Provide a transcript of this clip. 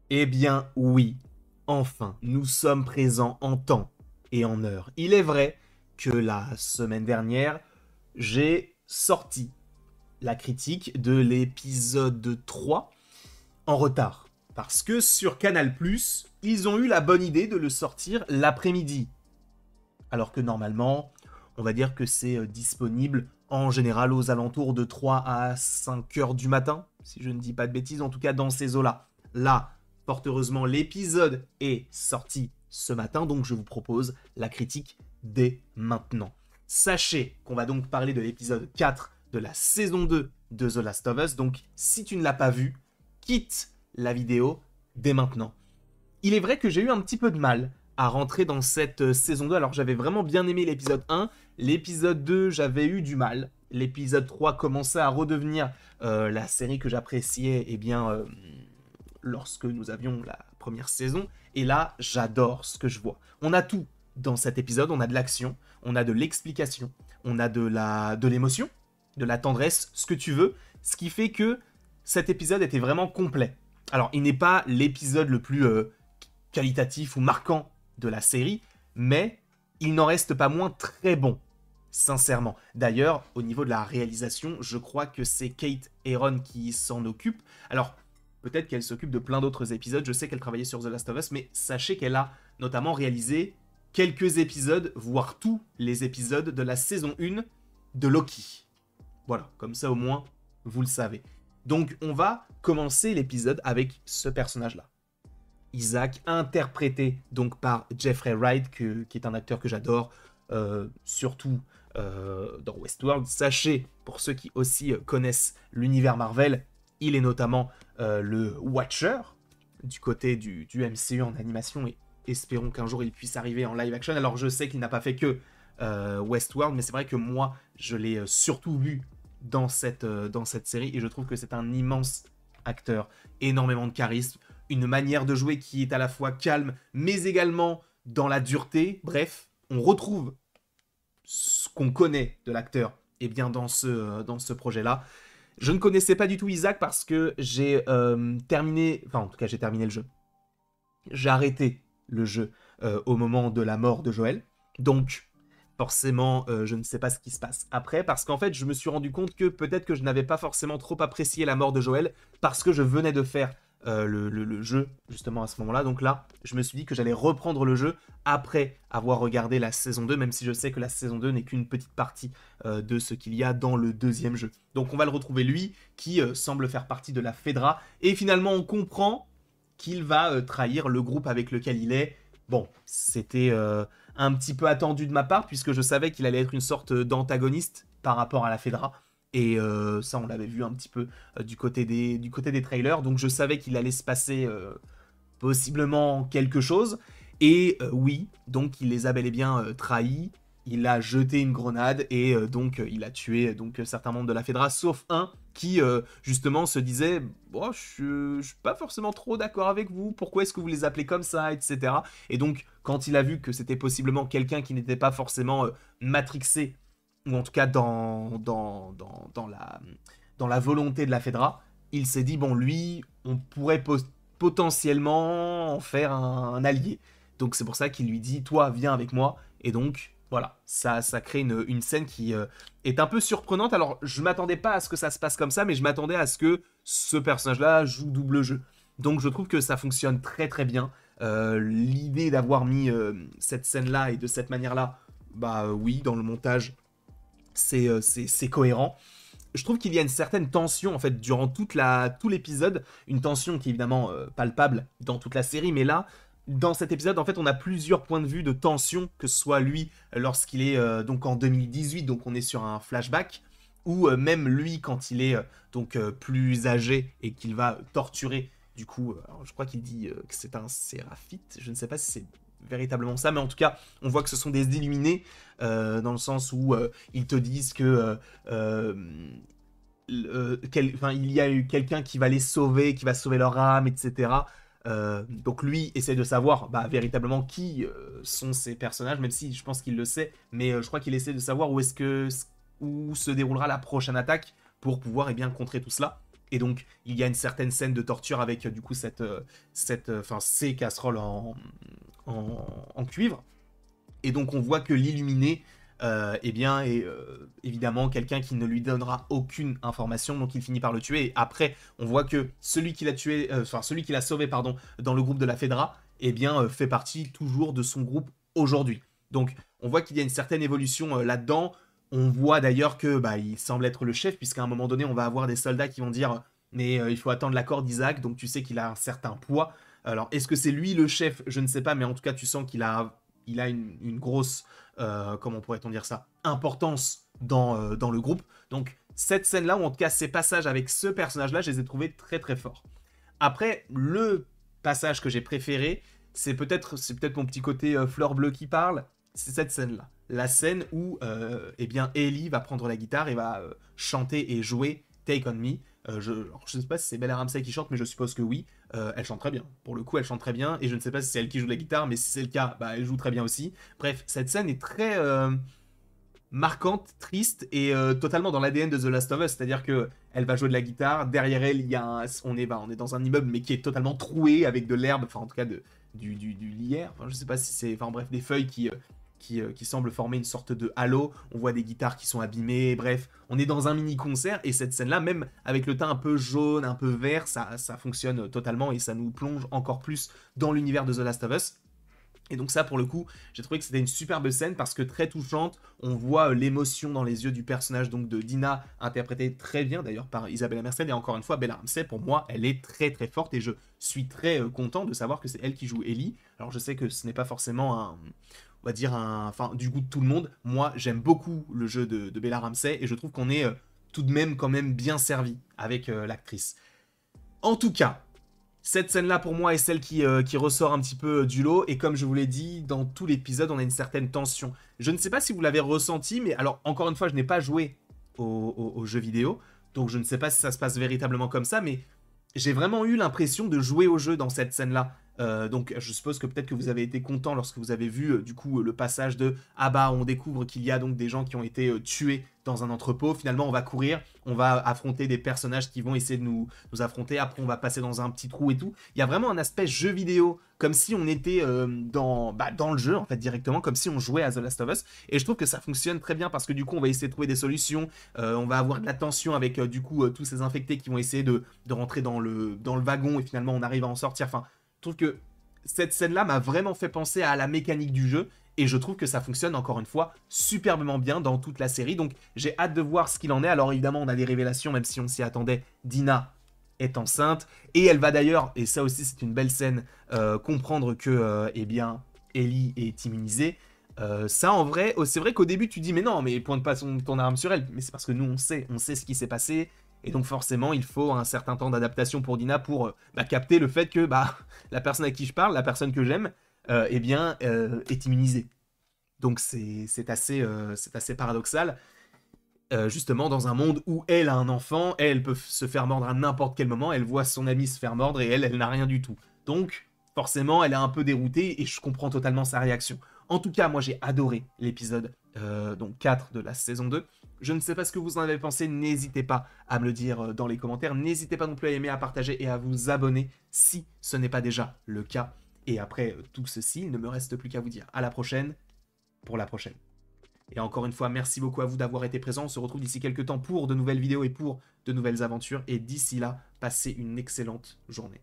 Eh bien oui, enfin, nous sommes présents en temps et en heure. Il est vrai que la semaine dernière, j'ai sorti la critique de l'épisode 3 en retard. Parce que sur Canal+, ils ont eu la bonne idée de le sortir l'après-midi. Alors que normalement, on va dire que c'est disponible en général aux alentours de 3 à 5 heures du matin, si je ne dis pas de bêtises, en tout cas dans ces eaux-là. Là, fort heureusement, l'épisode est sorti ce matin, donc je vous propose la critique dès maintenant. Sachez qu'on va donc parler de l'épisode 4 de la saison 2 de The Last of Us, donc si tu ne l'as pas vu, quitte la vidéo dès maintenant. Il est vrai que j'ai eu un petit peu de mal à rentrer dans cette saison 2. Alors j'avais vraiment bien aimé l'épisode 1. L'épisode 2, j'avais eu du mal. L'épisode 3 commençait à redevenir la série que j'appréciais lorsque nous avions la première saison. Et là, j'adore ce que je vois. On a tout dans cet épisode. On a de l'action, on a de l'explication, on a de l'émotion, de la tendresse, ce que tu veux. Ce qui fait que cet épisode était vraiment complet. Alors, il n'est pas l'épisode le plus qualitatif ou marquant de la série, mais il n'en reste pas moins très bon, sincèrement. D'ailleurs, au niveau de la réalisation, je crois que c'est Kate Herron qui s'en occupe. Alors, peut-être qu'elle s'occupe de plein d'autres épisodes, je sais qu'elle travaillait sur The Last of Us, mais sachez qu'elle a notamment réalisé quelques épisodes, voire tous les épisodes de la saison 1 de Loki. Voilà, comme ça au moins, vous le savez. Donc, on va commencer l'épisode avec ce personnage-là. Isaac, interprété donc par Jeffrey Wright, qui est un acteur que j'adore, surtout dans Westworld. Sachez, pour ceux qui aussi connaissent l'univers Marvel, il est notamment le Watcher du côté du MCU en animation, et espérons qu'un jour il puisse arriver en live action. Alors je sais qu'il n'a pas fait que Westworld, mais c'est vrai que moi, je l'ai surtout vu dans cette série, et je trouve que c'est un immense acteur, énormément de charisme, une manière de jouer qui est à la fois calme, mais également dans la dureté. Bref, on retrouve ce qu'on connaît de l'acteur et bien dans ce projet-là. Je ne connaissais pas du tout Isaac parce que j'ai terminé... Enfin, en tout cas, j'ai terminé le jeu. J'ai arrêté le jeu au moment de la mort de Joël. Donc, forcément, je ne sais pas ce qui se passe après, parce qu'en fait, je me suis rendu compte que peut-être que je n'avais pas forcément trop apprécié la mort de Joël, parce que je venais de faire le jeu, justement, à ce moment-là. Donc là, je me suis dit que j'allais reprendre le jeu après avoir regardé la saison 2, même si je sais que la saison 2 n'est qu'une petite partie de ce qu'il y a dans le deuxième jeu. Donc on va le retrouver, lui, qui semble faire partie de la Fedra, et finalement, on comprend qu'il va trahir le groupe avec lequel il est. Bon, c'était un petit peu attendu de ma part, puisque je savais qu'il allait être une sorte d'antagoniste par rapport à la Fedra. Et ça, on l'avait vu un petit peu du côté des trailers. Donc je savais qu'il allait se passer possiblement quelque chose. Et oui, donc il les a bel et bien trahis. Il a jeté une grenade et donc il a tué donc certains membres de la Fedra, sauf un qui justement se disait bon, je suis pas forcément trop d'accord avec vous, pourquoi est-ce que vous les appelez comme ça, etc. Et donc quand il a vu que c'était possiblement quelqu'un qui n'était pas forcément matrixé, ou en tout cas dans la volonté de la Fedra, il s'est dit bon, lui, on pourrait potentiellement en faire un allié. Donc c'est pour ça qu'il lui dit toi viens avec moi, et donc voilà, ça crée une scène qui est un peu surprenante. Alors je m'attendais pas à ce que ça se passe comme ça, mais je m'attendais à ce que ce personnage-là joue double jeu. Donc je trouve que ça fonctionne très très bien. L'idée d'avoir mis cette scène-là et de cette manière-là, bah oui, dans le montage, c'est cohérent. Je trouve qu'il y a une certaine tension en fait durant tout l'épisode, une tension qui est évidemment palpable dans toute la série, mais là, dans cet épisode, en fait, on a plusieurs points de vue de tension, que ce soit lui lorsqu'il est donc en 2018, donc on est sur un flashback, ou même lui quand il est plus âgé et qu'il va torturer, du coup, alors je crois qu'il dit que c'est un séraphite, je ne sais pas si c'est véritablement ça, mais en tout cas, on voit que ce sont des illuminés, dans le sens où ils te disent que il y a eu quelqu'un qui va les sauver, qui va sauver leur âme, etc. Donc lui essaie de savoir véritablement qui sont ces personnages, même si je pense qu'il le sait, mais je crois qu'il essaie de savoir où se déroulera la prochaine attaque pour pouvoir contrer tout cela. Et donc, il y a une certaine scène de torture avec, du coup, ces casseroles en cuivre. Et donc, on voit que l'illuminé, eh bien, est évidemment quelqu'un qui ne lui donnera aucune information, donc il finit par le tuer. Et après, on voit que celui qui l'a tué, celui qui l'a sauvé, pardon, dans le groupe de la Fedra, eh bien, fait partie toujours de son groupe aujourd'hui. Donc, on voit qu'il y a une certaine évolution là-dedans. On voit d'ailleurs que il semble être le chef, puisqu'à un moment donné, on va avoir des soldats qui vont dire mais il faut attendre l'accord d'Isaac, donc tu sais qu'il a un certain poids. Alors, est-ce que c'est lui le chef? Je ne sais pas, mais en tout cas, tu sens qu'il a, une grosse, comment pourrait-on dire ça, importance dans le groupe. Donc, cette scène-là, ou en tout cas ces passages avec ce personnage-là, je les ai trouvés très très forts. Après, le passage que j'ai préféré, c'est peut-être mon petit côté fleur bleue qui parle, c'est cette scène-là. La scène où eh bien, Ellie va prendre la guitare et va chanter et jouer Take On Me. Je ne sais pas si c'est Bella Ramsey qui chante, mais je suppose que oui. Elle chante très bien. Pour le coup, elle chante très bien. Et je ne sais pas si c'est elle qui joue la guitare, mais si c'est le cas, elle joue très bien aussi. Bref, cette scène est très marquante, triste et totalement dans l'ADN de The Last of Us. C'est-à-dire que elle va jouer de la guitare. Derrière elle, on est dans un immeuble, mais qui est totalement troué avec de l'herbe, enfin en tout cas du lierre. Enfin, je sais pas si c'est, enfin bref, des feuilles qui semblent former une sorte de halo. On voit des guitares qui sont abîmées. Bref, on est dans un mini-concert et cette scène-là, même avec le teint un peu jaune, un peu vert, ça fonctionne totalement et ça nous plonge encore plus dans l'univers de The Last of Us. Et donc ça, pour le coup, j'ai trouvé que c'était une superbe scène parce que très touchante. On voit l'émotion dans les yeux du personnage donc de Dina, interprétée très bien d'ailleurs par Isabella Merced. Et encore une fois, Bella Ramsey, pour moi, elle est très très forte et je suis très content de savoir que c'est elle qui joue Ellie. Alors je sais que ce n'est pas forcément on va dire enfin, du goût de tout le monde. Moi, j'aime beaucoup le jeu de Bella Ramsey et je trouve qu'on est tout de même quand même bien servi avec l'actrice. En tout cas, cette scène-là, pour moi, est celle qui ressort un petit peu du lot. Et comme je vous l'ai dit, dans tout l'épisode, on a une certaine tension. Je ne sais pas si vous l'avez ressenti, mais alors, encore une fois, je n'ai pas joué au jeu vidéo. Donc, je ne sais pas si ça se passe véritablement comme ça, mais j'ai vraiment eu l'impression de jouer au jeu dans cette scène-là. Donc je suppose que peut-être que vous avez été content lorsque vous avez vu du coup le passage de ah bah on découvre qu'il y a donc des gens qui ont été tués dans un entrepôt. Finalement on va courir, on va affronter des personnages qui vont essayer de nous affronter. Après on va passer dans un petit trou et tout. Il y a vraiment un aspect jeu vidéo comme si on était dans le jeu en fait directement, comme si on jouait à The Last of Us. Et je trouve que ça fonctionne très bien parce que du coup on va essayer de trouver des solutions. On va avoir de la tension avec du coup tous ces infectés qui vont essayer de rentrer dans le wagon et finalement on arrive à en sortir. Enfin, je trouve que cette scène-là m'a vraiment fait penser à la mécanique du jeu et je trouve que ça fonctionne encore une fois superbement bien dans toute la série. Donc j'ai hâte de voir ce qu'il en est. Alors évidemment on a des révélations même si on s'y attendait. Dina est enceinte et elle va d'ailleurs, et ça aussi c'est une belle scène, comprendre que eh bien Ellie est immunisée. Ça en vrai, c'est vrai qu'au début tu dis mais non mais pointe pas ton arme sur elle, mais c'est parce que nous on sait ce qui s'est passé. Et donc forcément, il faut un certain temps d'adaptation pour Dina pour capter le fait que la personne à qui je parle, la personne que j'aime, eh bien, est immunisée. Donc c'est assez paradoxal. Justement, dans un monde où elle a un enfant, elle peut se faire mordre à n'importe quel moment, elle voit son ami se faire mordre et elle n'a rien du tout. Donc, forcément, elle est un peu déroutée et je comprends totalement sa réaction. En tout cas, moi j'ai adoré l'épisode donc 4 de la saison 2. Je ne sais pas ce que vous en avez pensé, n'hésitez pas à me le dire dans les commentaires. N'hésitez pas non plus à aimer, à partager et à vous abonner si ce n'est pas déjà le cas. Et après tout ceci, il ne me reste plus qu'à vous dire à la prochaine pour la prochaine. Et encore une fois, merci beaucoup à vous d'avoir été présents. On se retrouve d'ici quelques temps pour de nouvelles vidéos et pour de nouvelles aventures. Et d'ici là, passez une excellente journée.